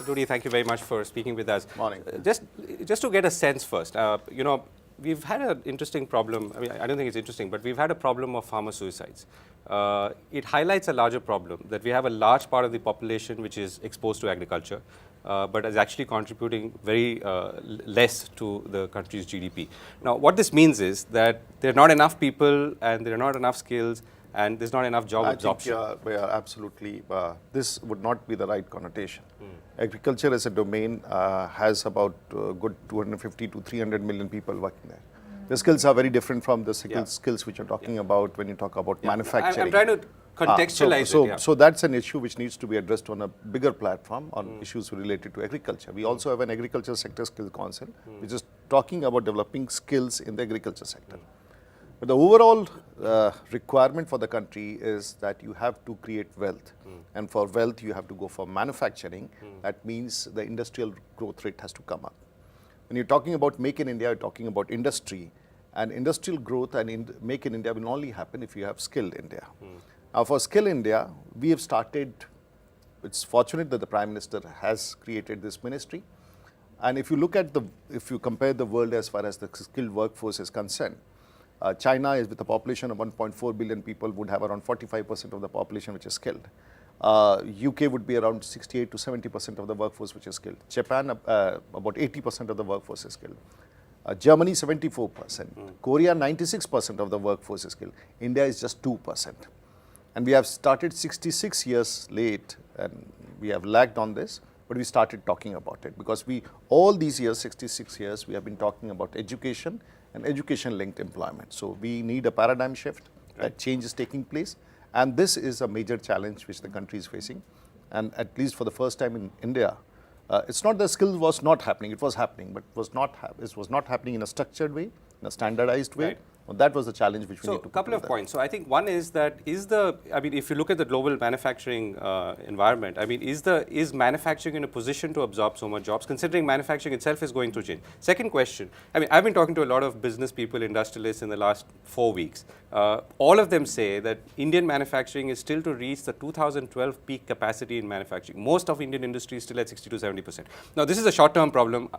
Rudy, thank you very much for speaking with us. Morning. Just to get a sense first, we've had an interesting problem. I mean, I don't think it's interesting, but we've had a problem of farmer suicides. It highlights a larger problem that we have a large part of the population which is exposed to agriculture, but is actually contributing very less to the country's GDP. Now, what this means is that there are not enough people and there are not enough skills and there's not enough job absorption. I think we are absolutely, this would not be the right connotation. Agriculture as a domain has about good 250 to 300 million people working there. The skills are very different from the skills which you're talking about when you talk about manufacturing. I'm trying to contextualize it. So that's an issue which needs to be addressed on a bigger platform on issues related to agriculture. We also have an agriculture sector skill council, which is talking about developing skills in the agriculture sector. But the overall requirement for the country is that you have to create wealth. And for wealth, you have to go for manufacturing. That means the industrial growth rate has to come up. When you're talking about Make in India, you're talking about industry. And industrial growth and Make in India will only happen if you have Skill India. Now, for Skill India, we have started, it's fortunate that the Prime Minister has created this ministry. And if you look at if you compare the world as far as the skilled workforce is concerned, China is with a population of 1.4 billion people would have around 45% of the population which is skilled. UK would be around 68 to 70% of the workforce which is skilled. Japan, about 80% of the workforce is skilled. Germany, 74%. Korea, 96% of the workforce is skilled. India is just 2%. And we have started 66 years late and we have lagged on this, but we started talking about it because all these years, 66 years, we have been talking about education and education-linked employment. So we need a paradigm shift, that change is taking place. And this is a major challenge which the country is facing. And at least for the first time in India, it's not that skill was not happening, it was happening, but it was not happening in a structured way, in a standardized way. Well, that was the challenge which we need to. So, a couple of points. So, I think one is that if you look at the global manufacturing environment, I mean, is manufacturing in a position to absorb so much jobs, considering manufacturing itself is going through change? Second question, I mean, I've been talking to a lot of business people, industrialists in the last 4 weeks. All of them say that Indian manufacturing is still to reach the 2012 peak capacity in manufacturing. Most of Indian industry is still at 60 to 70%. Now, this is a short-term problem,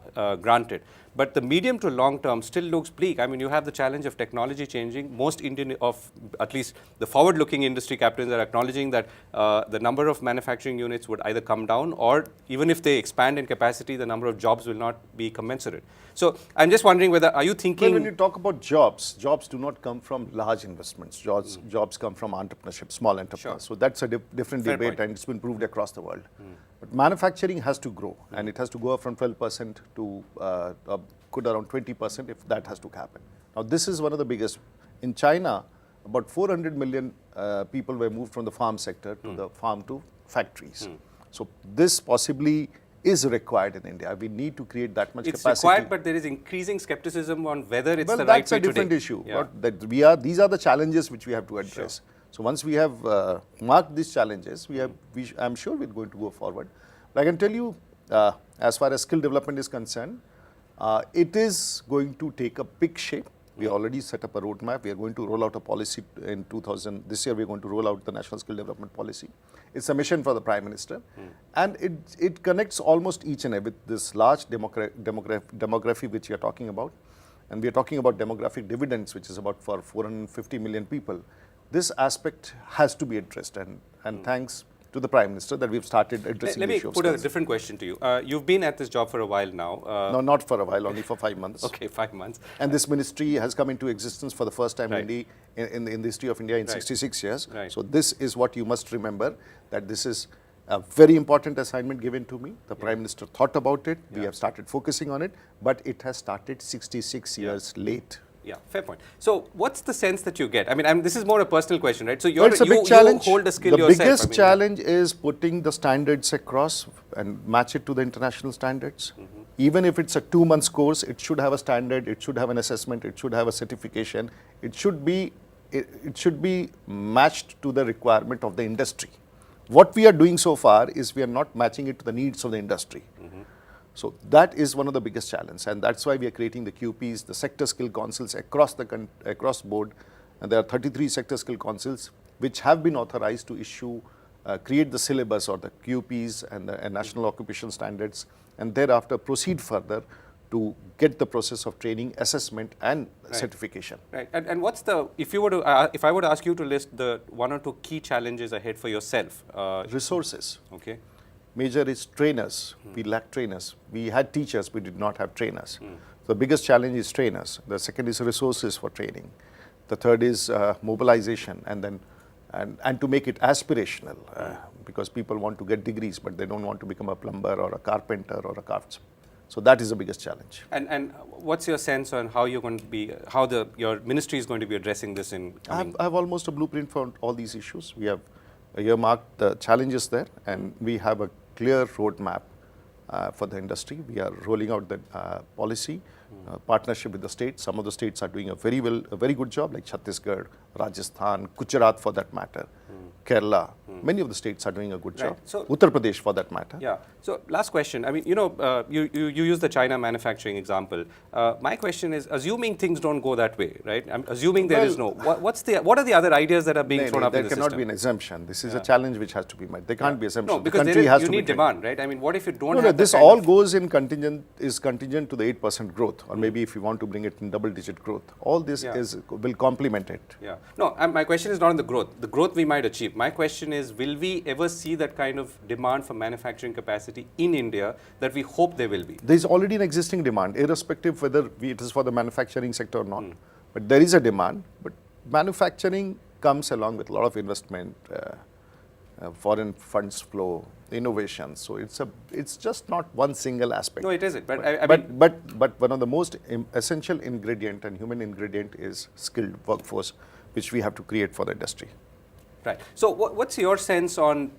granted, but the medium to long-term still looks bleak. I mean, you have the challenge of technology changing. Most at least the forward-looking industry captains are acknowledging that the number of manufacturing units would either come down or even if they expand in capacity, the number of jobs will not be commensurate. So, I'm just wondering whether, are you thinking... Well, when you talk about jobs do not come from large investments. Jobs come from entrepreneurship, small enterprise. So, that's a different Fair debate point. and it's been proved across the world. But manufacturing has to grow and it has to go up from 12% to could around 20% if that has to happen. Now, this is one of the biggest. In China, about 400 million people were moved from the farm sector to the farm to factories. So, this possibly is required in India. We need to create that much capacity. It's required, but there is increasing skepticism on whether it's the right way today. Well, that's a different issue. But these are the challenges which we have to address. So, once we have marked these challenges, I'm sure we're going to go forward. But I can tell you, as far as skill development is concerned, it is going to take a big shape. We already set up a roadmap. We are going to roll out a policy in this year we are going to roll out the National Skill Development Policy. It's a mission for the Prime Minister. And it connects almost each and every, this large demography which we are talking about. And we are talking about demographic dividends, which is about for 450 million people. This aspect has to be addressed. And thanks to the Prime Minister that we've started addressing the issue. Let me put a different question to you. You've been at this job for a while now. No, not for a while, only for 5 months. Okay, 5 months. And this ministry has come into existence for the first time in the history of India in 66 years. So this is what you must remember, that this is a very important assignment given to me. The Prime Minister thought about it. We have started focusing on it, but it has started 66 years late. Yeah, fair point. So, what's the sense that you get? I mean, this is more a personal question, right? So, it's a big challenge. You hold a skill yourself. The biggest challenge is putting the standards across and match it to the international standards. Even if it's a 2-month course, it should have a standard, it should have an assessment, it should have a certification. It should be matched to the requirement of the industry. What we are doing so far is we are not matching it to the needs of the industry. So that is one of the biggest challenges, and that's why we are creating the QPs, the sector skill councils across board. And there are 33 sector skill councils which have been authorized to issue create the syllabus or the QPs and the national occupation standards, and thereafter proceed further to get the process of training, assessment and certification. Right. And what's the, if I were to ask you to list the 1 or 2 key challenges ahead for yourself? Resources. Okay. Major is trainers. We lack trainers. We had teachers, we did not have trainers. The biggest challenge is trainers. The second is resources for training. The third is mobilization, and then and to make it aspirational, because people want to get degrees, but they don't want to become a plumber or a carpenter or a craftsman. So that is the biggest challenge. And what's your sense on how you're going to be, your ministry is going to be addressing this in coming? I have almost a blueprint for all these issues. We have earmarked the challenges there, and we have a clear roadmap for the industry. We are rolling out the policy, partnership with the states. Some of the states are doing a very good job, like Chhattisgarh, Rajasthan, Gujarat for that matter, Kerala. Many of the states are doing a good job. So, Uttar Pradesh for that matter. Yeah. So last question. I mean, you use the China manufacturing example. My question is, assuming things don't go that way, right? I'm assuming there is no. What are the other ideas that are being thrown up in the system? There cannot be an exemption. This is a challenge which has to be met. There can't be exemption. No, because you need demand, right? I mean, what if you don't have this all goes in contingent to the 8% growth, or maybe if you want to bring it in double-digit growth. All this will complement it. Yeah. No, my question is not on the growth. The growth we might achieve. My question is, will we ever see that kind of demand for manufacturing capacity in India that we hope there will be? There is already an existing demand, irrespective whether it is for the manufacturing sector or not. But there is a demand. But manufacturing comes along with a lot of investment, foreign funds flow, innovation. So it's just not one single aspect. No, it isn't. But but one of the most essential ingredient and human ingredient is skilled workforce, which we have to create for the industry. Right. So what's your sense on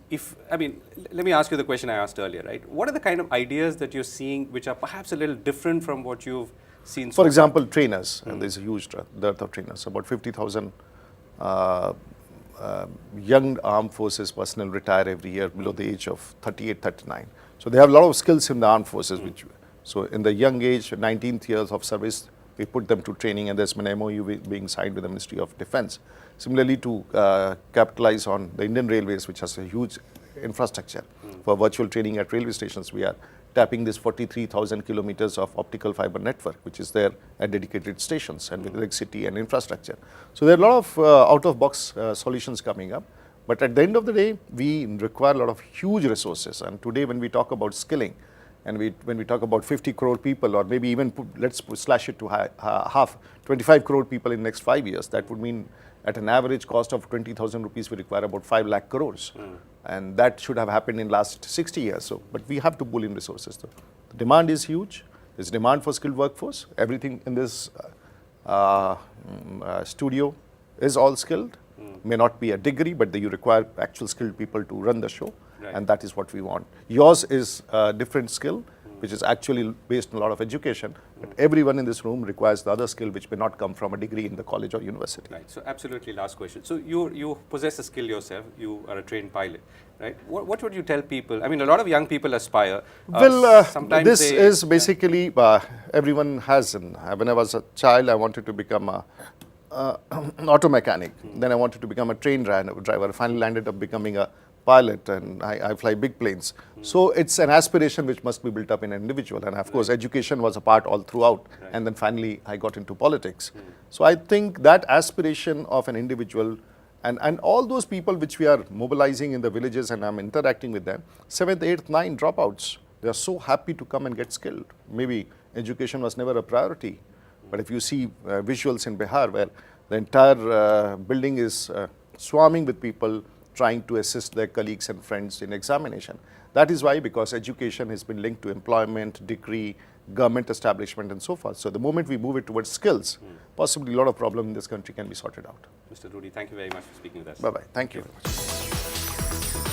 let me ask you the question I asked earlier, right? What are the kind of ideas that you're seeing which are perhaps a little different from what you've seen so far? For example, trainers. And there's a huge dearth of trainers. About 50,000 young armed forces personnel retire every year below the age of 38, 39. So they have a lot of skills in the armed forces. So in the young age, 19th years of service, we put them to training, and there's been an MOU being signed with the Ministry of Defense. Similarly, to capitalize on the Indian Railways, which has a huge infrastructure for virtual training at railway stations, we are tapping this 43,000 kilometers of optical fiber network, which is there at dedicated stations and with electricity and infrastructure. So there are a lot of out-of-box solutions coming up. But at the end of the day, we require a lot of huge resources. And today, when we talk about skilling, and when we talk about 50 crore people, or maybe even let's slash it to half, 25 crore people in the next 5 years, that would mean at an average cost of 20,000 rupees, we require about 5 lakh crores. And that should have happened in last 60 years. So, but we have to pull in resources. So the demand is huge. There's demand for skilled workforce. Everything in this studio is all skilled. May not be a degree, but you require actual skilled people to run the show. Right. And that is what we want. Yours is a different skill, which is actually based on a lot of education. But everyone in this room requires the other skill, which may not come from a degree in the college or university. Right. So absolutely last question. So you possess a skill yourself. You are a trained pilot, right? What would you tell people? I mean, a lot of young people aspire. Sometimes this is basically everyone has. When I was a child, I wanted to become an auto mechanic. Then I wanted to become a train driver. I finally landed up becoming a pilot, and I fly big planes. So it's an aspiration which must be built up in an individual. And of course, education was a part all throughout. And then finally, I got into politics. So I think that aspiration of an individual and all those people which we are mobilizing in the villages, and I'm interacting with them, 7th, 8th, 9th dropouts, they are so happy to come and get skilled. Maybe education was never a priority. But if you see visuals in Bihar, where the entire building is swarming with people trying to assist their colleagues and friends in examination. That is why, because education has been linked to employment, degree, government establishment, and so forth. So the moment we move it towards skills, possibly a lot of problems in this country can be sorted out. Mr. Rudy, thank you very much for speaking with us. Bye-bye. Thank you very much.